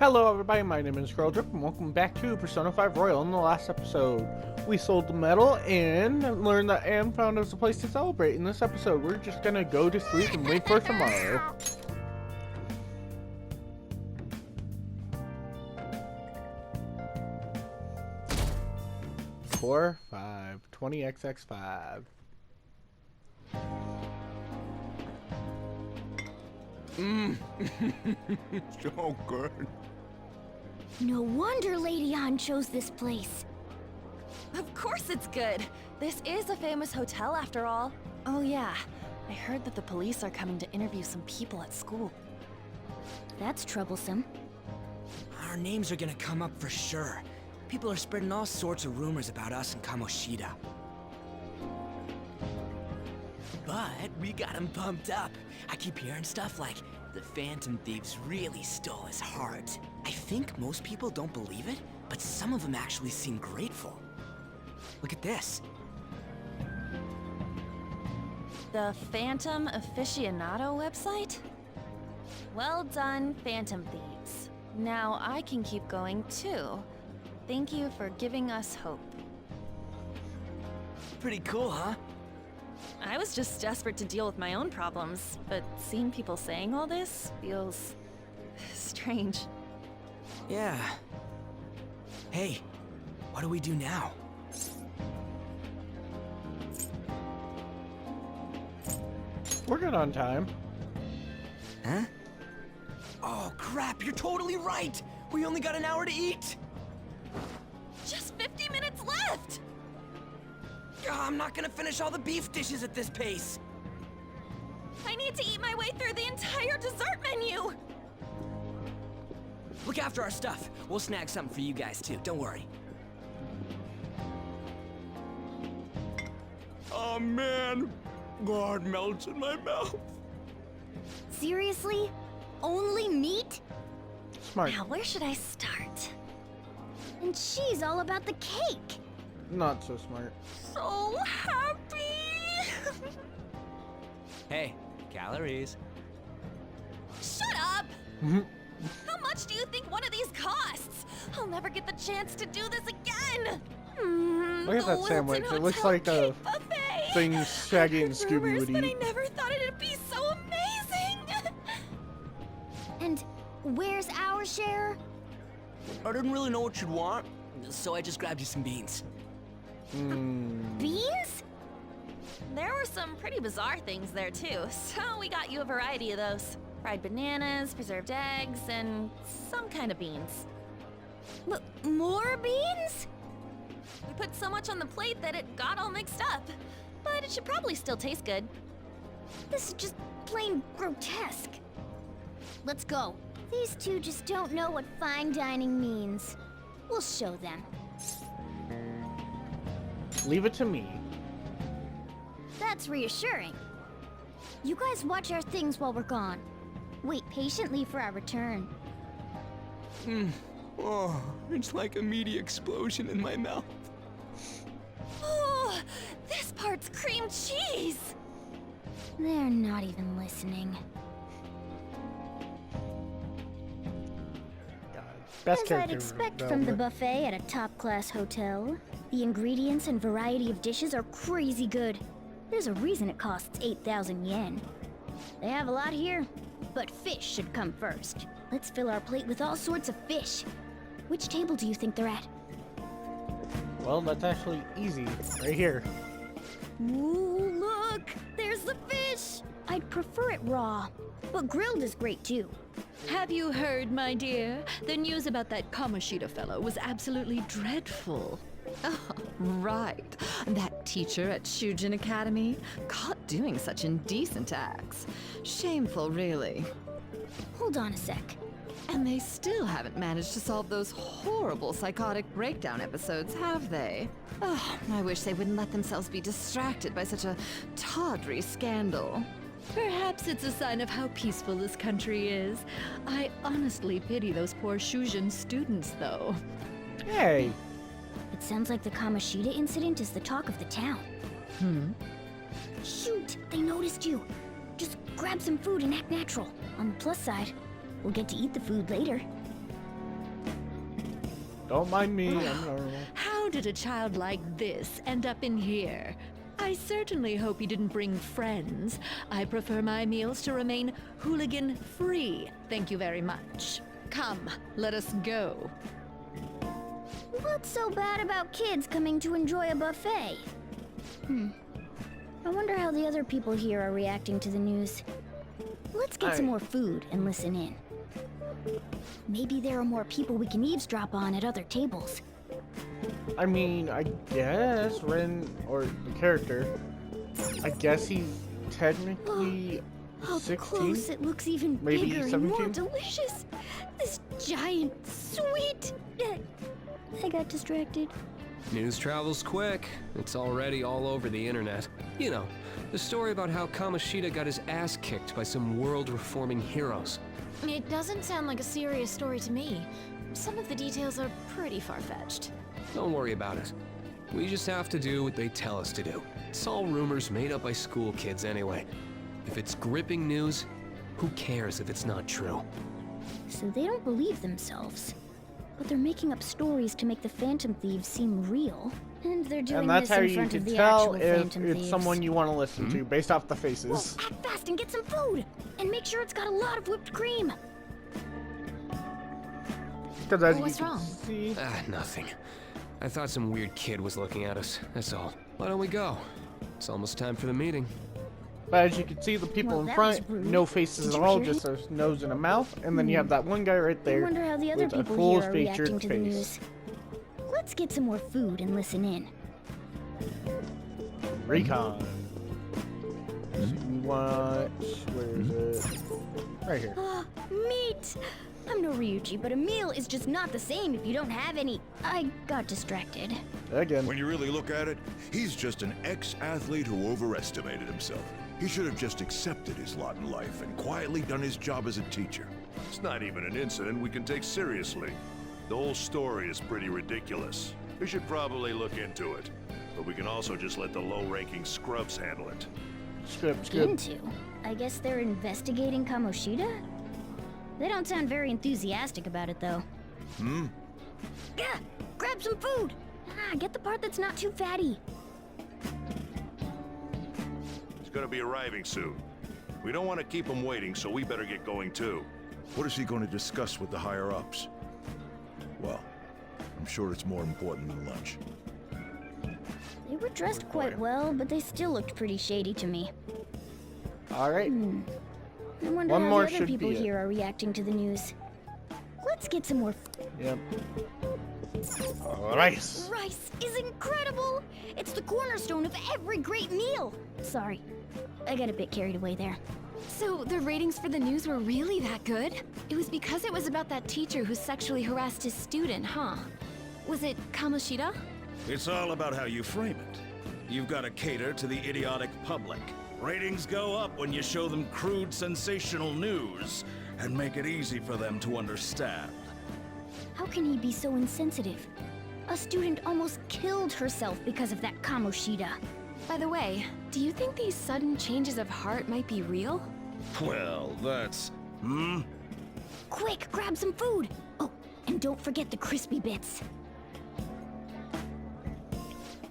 Hello everybody, my name is Girldrip and welcome back to Persona 5 Royal. In the last episode, we sold the medal and learned that Anne found us a place to celebrate. In this episode, we're just gonna go to sleep and wait for tomorrow. Four, 5, 20xx5. So good. No wonder Lady Anne chose this place. Of course it's good. This is a famous hotel after all. Oh yeah, I heard that the police are coming to interview some people at school. That's troublesome. Our names are gonna come up for sure. People are spreading all sorts of rumors about us and Kamoshida. But we got him pumped up. I keep hearing stuff like, the Phantom Thieves really stole his heart. I think most people don't believe it, but some of them actually seem grateful. Look at this. The Phantom Aficionado website? Well done, Phantom Thieves. Now I can keep going too. Thank you for giving us hope. Pretty cool, huh? I was just desperate to deal with my own problems, but seeing people saying all this feels strange. Yeah. Hey, what do we do now? We're good on time. Huh? Oh crap, you're totally right! We only got an hour to eat! Just 50 minutes left! I'm not gonna finish all the beef dishes at this pace! I need to eat my way through the entire dessert menu! Look after our stuff. We'll snag something for you guys too, don't worry. Oh man, God melts in my mouth. Seriously? Only meat? Smart. Now, where should I start? And she's all about the cake. Not so smart. So happy! Hey, calories. Shut up! How much do you think one of these costs? I'll never get the chance to do this again! Look at that the sandwich. Wilton It looks Hotel like the cake buffet. thing Shaggy and I heard Scooby rumors, would but I eat. never thought it'd be so amazing! And where's our share? I didn't really know what you'd want, so I just grabbed you some beans. Beans? There were some pretty bizarre things there too, so we got you a variety of those. Fried bananas, preserved eggs, and some kind of beans. More beans? We put so much on the plate that it got all mixed up. But it should probably still taste good. This is just plain grotesque. Let's go. These two just don't know what fine dining means. We'll show them. Leave it to me. That's reassuring. You guys watch our things while we're gone. Wait patiently for our return. Oh, it's like a meaty explosion in my mouth. Oh, this part's cream cheese! They're not even listening. Best As I'd character expect from the development. buffet at a top-class hotel, the ingredients and variety of dishes are crazy good. There's a reason it costs 8,000 yen. They have a lot here, but fish should come first. Let's fill our plate with all sorts of fish. Which table do you think they're at? Well, that's actually easy. Right here. Ooh, look! There's the fish! I'd prefer it raw, but grilled is great too. Have you heard, my dear? The news about that Kamoshida fellow was absolutely dreadful. Oh, right. That teacher at Shujin Academy, caught doing such indecent acts. Shameful, really. Hold on a sec. And they still haven't managed to solve those horrible psychotic breakdown episodes, have they? Oh, I wish they wouldn't let themselves be distracted by such a tawdry scandal. Perhaps it's a sign of how peaceful this country is. I honestly pity those poor Shujin students, though. Hey. It sounds like the Kamoshida incident is the talk of the town. Shoot! They noticed you! Just grab some food and act natural. On the plus side, we'll get to eat the food later. Don't mind me, I'm normal. How did a child like this end up in here? I certainly hope you didn't bring friends. I prefer my meals to remain hooligan-free. Thank you very much. Come, let us go. What's so bad about kids coming to enjoy a buffet? I wonder how the other people here are reacting to the news. Let's get some more food and listen in. Maybe there are more people we can eavesdrop on at other tables. I mean, I guess Ren, or the character, I guess he's technically Up 16? close, it looks even Maybe bigger and more 17? delicious. This giant, sweet... I got distracted. News travels quick. It's already all over the internet. You know, the story about how Kamoshida got his ass kicked by some world-reforming heroes. It doesn't sound like a serious story to me. Some of the details are pretty far-fetched. Don't worry about it. We just have to do what they tell us to do. It's all rumors made up by school kids anyway. If it's gripping news, who cares if it's not true? So they don't believe themselves. But they're making up stories to make the Phantom Thieves seem real. And they're doing And that's this how in you front can of the tell actual if Phantom it's Thieves. someone you want to listen to based off the Well, faces. act fast and get some food! And make sure it's got a lot of whipped cream! Because as What's you can wrong? see, Nothing. I thought some weird kid was looking at us, that's all. Why don't we go? It's almost time for the meeting. but as you can see, the people Well, in that front, was rude. no faces Did at you all, hear just a nose and a mouth, and then you have that one guy right I there wonder how the other with a people full here are featured reacting to the face. news. Let's get some more food and listen in. Recon. So you want, where is it? Right here. Meat! I'm no Ryuji, but a meal is just not the same if you don't have any. I got distracted. Again. When you really look at it, he's just an ex-athlete who overestimated himself. He should have just accepted his lot in life and quietly done his job as a teacher. It's not even an incident we can take seriously. The whole story is pretty ridiculous. We should probably look into it. But we can also just let the low-ranking scrubs handle it. Skip. Into? I guess they're investigating Kamoshida? They don't sound very enthusiastic about it, though. Yeah, grab some food! Get the part that's not too fatty. He's gonna be arriving soon. We don't want to keep him waiting, so we better get going too. What is he going to discuss with the higher-ups? Well, I'm sure it's more important than lunch. They were dressed quite well, but they still looked pretty shady to me. Alright. I wonder One how more the other should people be it. here are reacting to the news. Let's get some more Yep. Rice. Rice is incredible! It's the cornerstone of every great meal! Sorry, I got a bit carried away there. So the ratings for the news were really that good? It was because it was about that teacher who sexually harassed his student, huh? Was it Kamoshida? It's all about how you frame it. You've got to cater to the idiotic public. Ratings go up when you show them crude, sensational news and make it easy for them to understand. How can he be so insensitive? A student almost killed herself because of that Kamoshida. By the way, do you think these sudden changes of heart might be real? Well, that's... Quick, grab some food! Oh, and don't forget the crispy bits.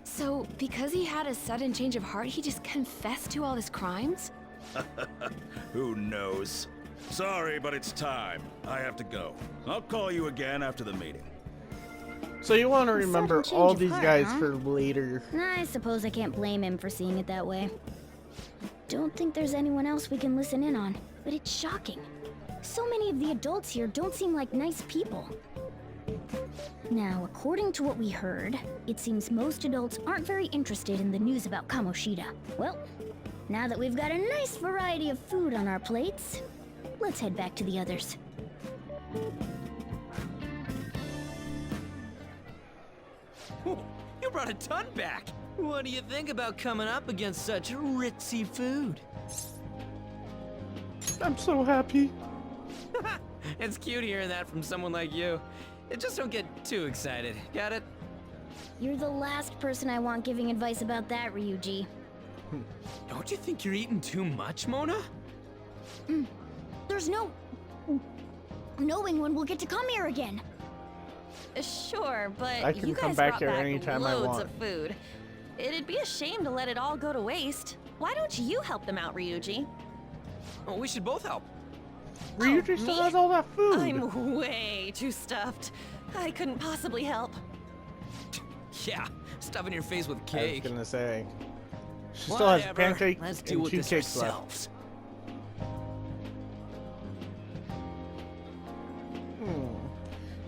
So, because he had a sudden change of heart, he just confessed to all his crimes? Who knows? Sorry, but it's time. I have to go. I'll call you again after the meeting. So you want to A sudden remember change all of these heart, guys huh? for later. I suppose I can't blame him for seeing it that way. Don't think there's anyone else we can listen in on, but it's shocking. So many of the adults here don't seem like nice people. Now, according to what we heard, it seems most adults aren't very interested in the news about Kamoshida. Well, now that we've got a nice variety of food on our plates, let's head back to the others. You brought a ton back. What do you think about coming up against such ritzy food? I'm so happy. It's cute hearing that from someone like you. Just don't get too excited. Got it? You're the last person I want giving advice about that, Ryuji. Don't you think you're eating too much, Mona? There's no knowing when we'll get to come here again. Sure, but I can you come guys back brought here back anytime I loads want. of food. It'd be a shame to let it all go to waste. Why don't you help them out, Ryuji? Oh, we should both help. Ryuji still me? has all that food. I'm way too stuffed. I couldn't possibly help. Yeah, stuffing your face with I was cake. gonna say. She still has Whatever. pancake Let's deal and with 2 this cakes left. ourselves.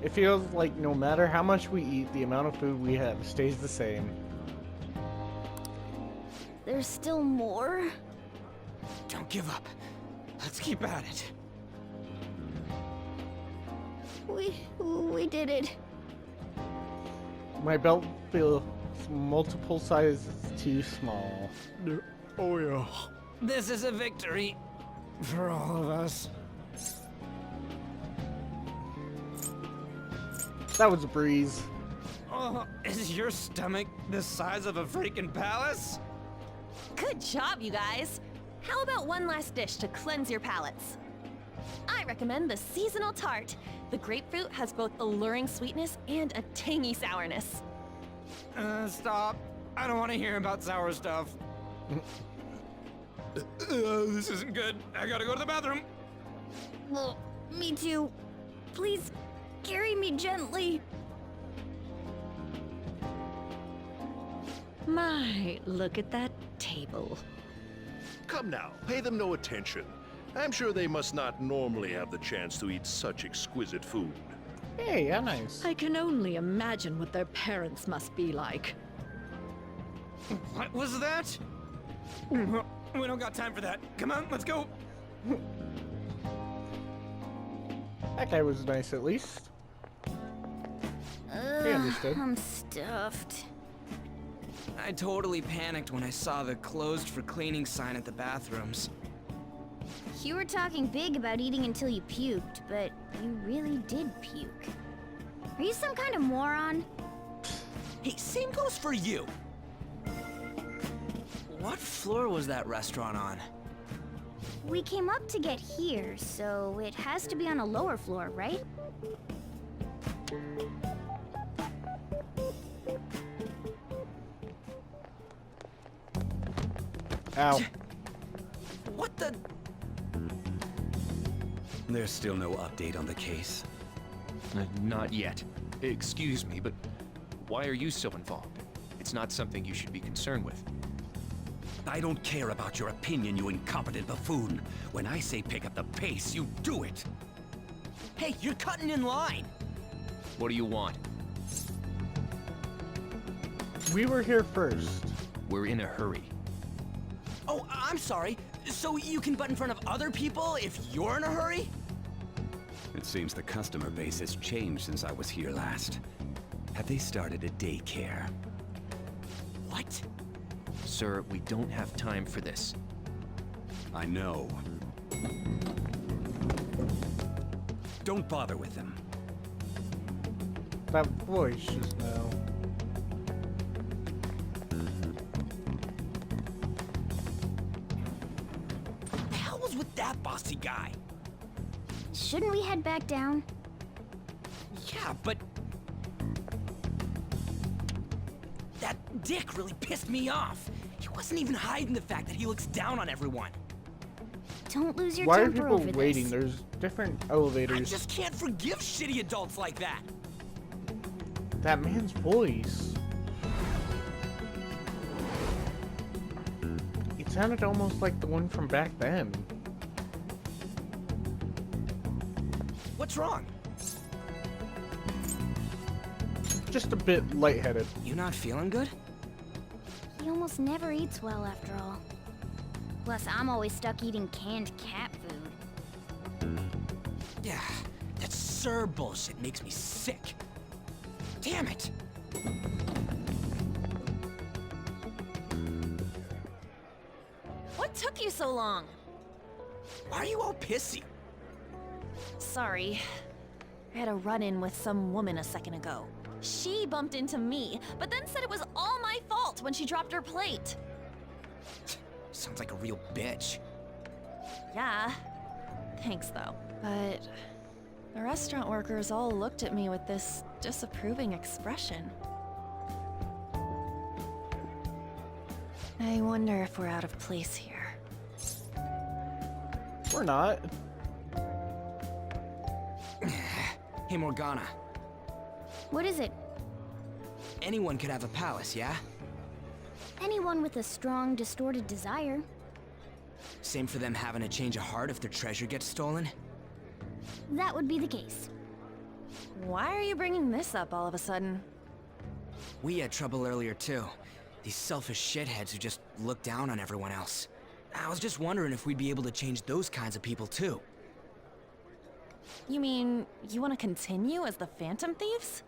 It feels like no matter how much we eat, the amount of food we have stays the same. There's still more? Don't give up. Let's keep at it. We did it. My belt feels multiple sizes too small. Oh, yeah. This is a victory for all of us. That was a breeze. Oh, is your stomach the size of a freaking palace? Good job, you guys. How about one last dish to cleanse your palates? I recommend the seasonal tart. The grapefruit has both alluring sweetness and a tangy sourness. Stop. I don't want to hear about sour stuff. This isn't good. I gotta go to the bathroom. Well, me too. Please, carry me gently. My, look at that table. Come now, pay them no attention. I'm sure they must not normally have the chance to eat such exquisite food. Hey, yeah, nice. I can only imagine what their parents must be like. What was that? We don't got time for that. Come on, let's go. That guy was nice at least. He understood. I'm stuffed. I totally panicked when I saw the closed for cleaning sign at the bathrooms. You were talking big about eating until you puked, but you really did puke. Are you some kind of moron? Hey, same goes for you. What floor was that restaurant on? We came up to get here, so it has to be on a lower floor, right? Ow. What the? There's still no update on the case. Not yet. Excuse me, but why are you so involved? It's not something you should be concerned with. I don't care about your opinion, you incompetent buffoon. When I say pick up the pace, you do it. Hey, you're cutting in line. What do you want? We were here first. We're in a hurry. Oh, I'm sorry. So you can butt in front of other people if you're in a hurry? It seems the customer base has changed since I was here last. Have they started a daycare? What? Sir, we don't have time for this. I know. Don't bother with them. That voice just now. The hell was with that bossy guy? Shouldn't we head back down? Yeah, but... that dick really pissed me off. He wasn't even hiding the fact that he looks down on everyone. Don't lose your Why are temper people over waiting? this. There's different I elevators. just can't forgive shitty adults like that. That man's voice. It sounded almost like the one from back then. What's wrong? Just a bit lightheaded. You not feeling good? He almost never eats well after all. Plus, I'm always stuck eating canned cat food. Yeah, that Sir bullshit makes me sick. Damn it! What took you so long? Why are you all pissy? Sorry. I had a run-in with some woman a second ago. She bumped into me, but then said it was all my fault when she dropped her plate. Sounds like a real bitch. Yeah. Thanks, though. But The restaurant workers all looked at me with this disapproving expression. I wonder if we're out of place here. We're not. Hey, Morgana. What is it? Anyone could have a palace, yeah? Anyone with a strong, distorted desire. Same for them having a change of heart if their treasure gets stolen? That would be the case. Why are you bringing this up all of a sudden? We had trouble earlier, too. These selfish shitheads who just look down on everyone else. I was just wondering if we'd be able to change those kinds of people, too. You mean, you want to continue as the Phantom Thieves?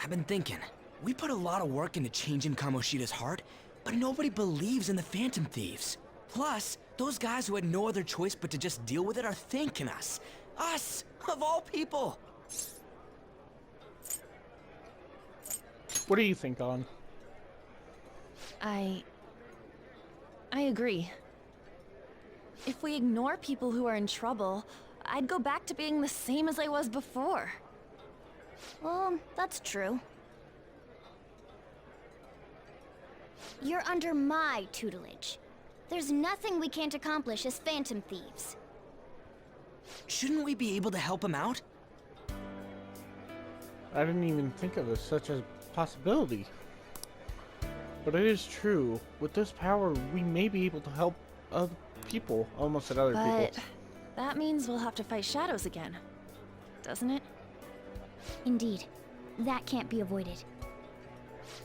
I've been thinking. We put a lot of work into changing Kamoshida's heart, but nobody believes in the Phantom Thieves. Plus, those guys who had no other choice but to just deal with it are thanking us. Us, of all people! What do you think, On? I agree. If we ignore people who are in trouble, I'd go back to being the same as I was before. Well, that's true. You're under my tutelage. There's nothing we can't accomplish as Phantom Thieves. Shouldn't we be able to help him out? I didn't even think of such a possibility. But it is true. With this power, we may be able to help other people. Almost said other But people. that means we'll have to fight shadows again, doesn't it? Indeed. That can't be avoided.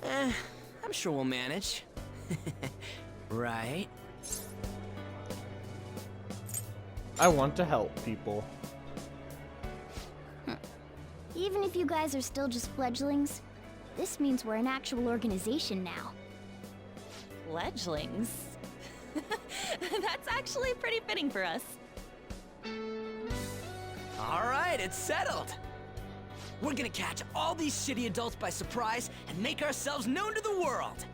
I'm sure we'll manage. Right? I want to help people. Even if you guys are still just fledglings, this means we're an actual organization now. Fledglings? That's actually pretty fitting for us. Alright, it's settled! We're gonna catch all these shitty adults by surprise and make ourselves known to the world!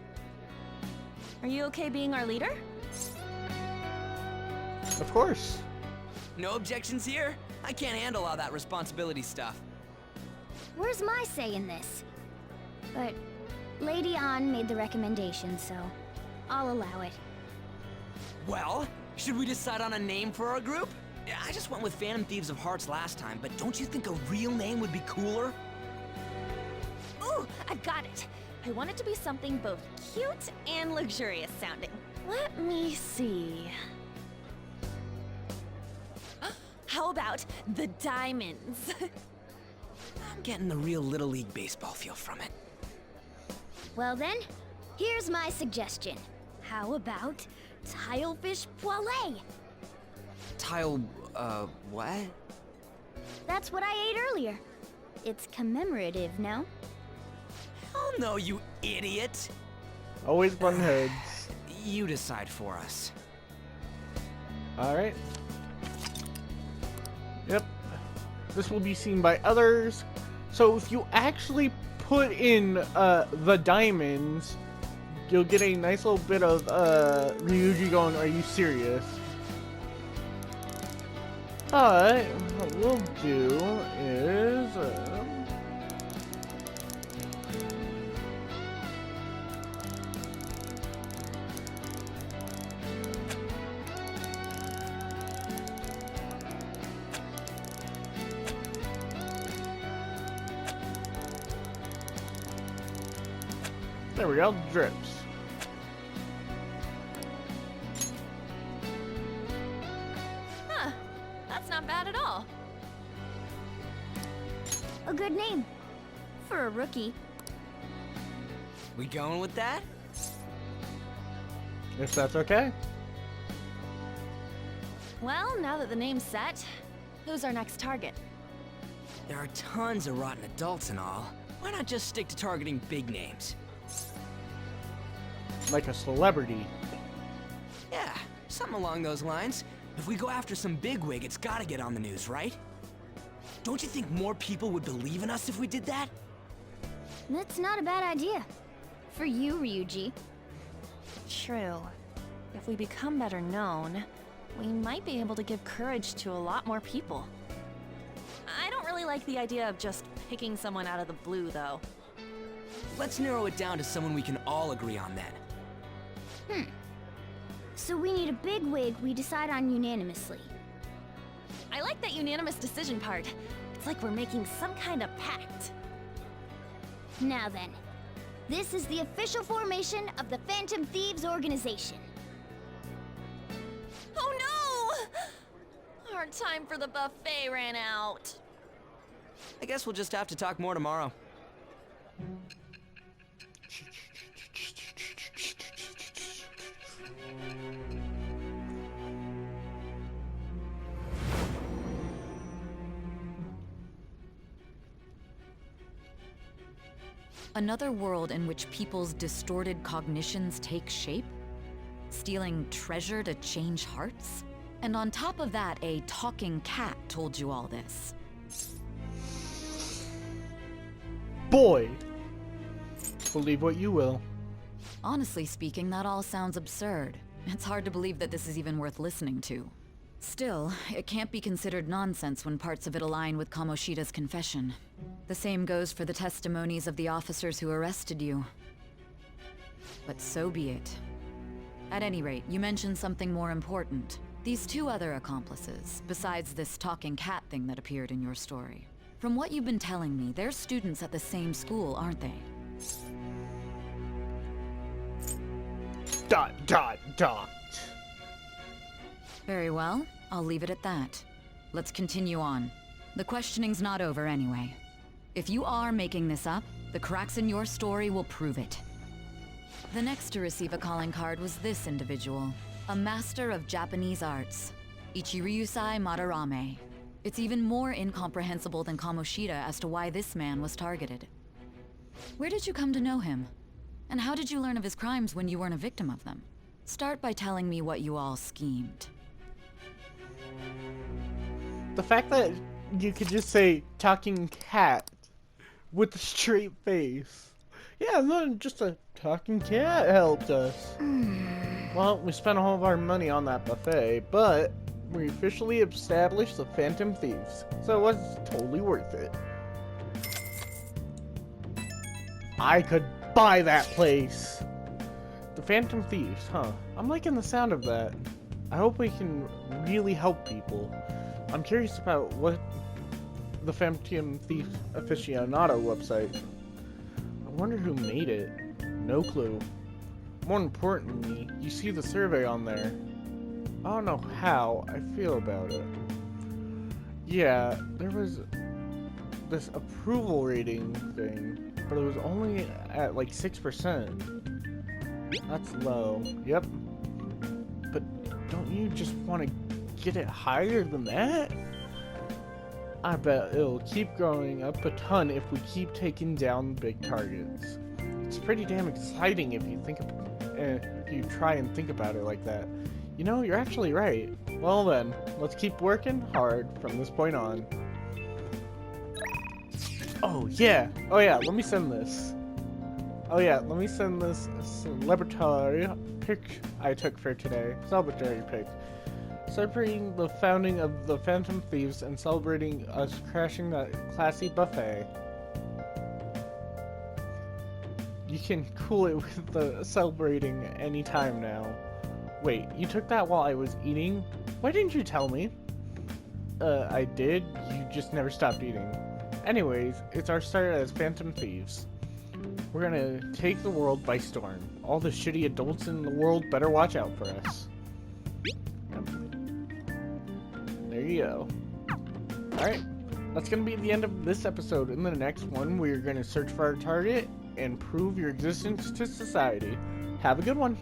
Are you okay being our leader? Of course. No objections here? I can't handle all that responsibility stuff. Where's my say in this? But Lady An made the recommendation, so I'll allow it. Well, should we decide on a name for our group? I just went with Phantom Thieves of Hearts last time, but don't you think a real name would be cooler? Ooh, I've got it. I want it to be something both cute and luxurious sounding. Let me see. How about the Diamonds? I'm getting the real Little League Baseball feel from it. Well then, here's my suggestion. How about Tilefish Poêlée? What? That's what I ate earlier. It's commemorative, no? Oh no, you idiot! Always run heads. You decide for us. Alright. Yep. This will be seen by others. So if you actually put in the diamonds, you'll get a nice little bit of Ryuji going, "Are you serious?" But what we'll do is there we go, drips. Huh, that's not bad at all. A good name. For a rookie. We going with that? If that's okay. Well, now that the name's set, who's our next target? There are tons of rotten adults and all. Why not just stick to targeting big names? Like a celebrity. Yeah, something along those lines. If we go after some bigwig, it's gotta get on the news, right? Don't you think more people would believe in us if we did that? That's not a bad idea. For you, Ryuji. True. If we become better known, we might be able to give courage to a lot more people. like the idea of just picking someone out of the blue, though. Let's narrow it down to someone we can all agree on then. So we need a bigwig we decide on unanimously. I like that unanimous decision part. It's like we're making some kind of pact. Now then, this is the official formation of the Phantom Thieves organization. Oh no! Our time for the buffet ran out. I guess we'll just have to talk more tomorrow. Another world in which people's distorted cognitions take shape? Stealing treasure to change hearts? And on top of that, a talking cat told you all this. Boy! Believe what you will. Honestly speaking, that all sounds absurd. It's hard to believe that this is even worth listening to. Still, it can't be considered nonsense when parts of it align with Kamoshida's confession. The same goes for the testimonies of the officers who arrested you. But so be it. At any rate, you mentioned something more important. These two other accomplices, besides this talking cat thing that appeared in your story. From what you've been telling me, they're students at the same school, aren't they? ... Very well. I'll leave it at that. Let's continue on. The questioning's not over anyway. If you are making this up, the cracks in your story will prove it. The next to receive a calling card was this individual, a master of Japanese arts, Ichiryusai Madarame. It's even more incomprehensible than Kamoshida as to why this man was targeted. Where did you come to know him? And how did you learn of his crimes when you weren't a victim of them? Start by telling me what you all schemed. The fact that you could just say talking cat with a straight face. Yeah, no, just a talking cat helped us. Well, we spent all of our money on that buffet, but we officially established the Phantom Thieves, so it was totally worth it. I could buy that place. The Phantom Thieves, huh? I'm liking the sound of that. I hope we can really help people. I'm curious about what the Phantom Thief aficionado website. I wonder who made it. No clue. More importantly, you see the survey on there. I don't know how I feel about it. Yeah, there was this approval rating thing, but it was only at like 6%. That's low. Yep. But don't you just want to get it higher than that? I bet it'll keep growing up a ton if we keep taking down big targets. It's pretty damn exciting if you try and think about it like that. You know, you're actually right. Well then, let's keep working hard from this point on. Oh yeah, let me send this. Oh yeah, let me send this celebratory pic I took for today. Celebratory pic. Celebrating the founding of the Phantom Thieves and celebrating us crashing that classy buffet. You can cool it with the celebrating anytime now. Wait, you took that while I was eating? Why didn't you tell me? I did, you just never stopped eating. Anyways, it's our start as Phantom Thieves. We're gonna take the world by storm. All the shitty adults in the world better watch out for us. There you go. Alright, that's gonna be the end of this episode. In the next one, we're gonna search for our target and prove your existence to society. Have a good one.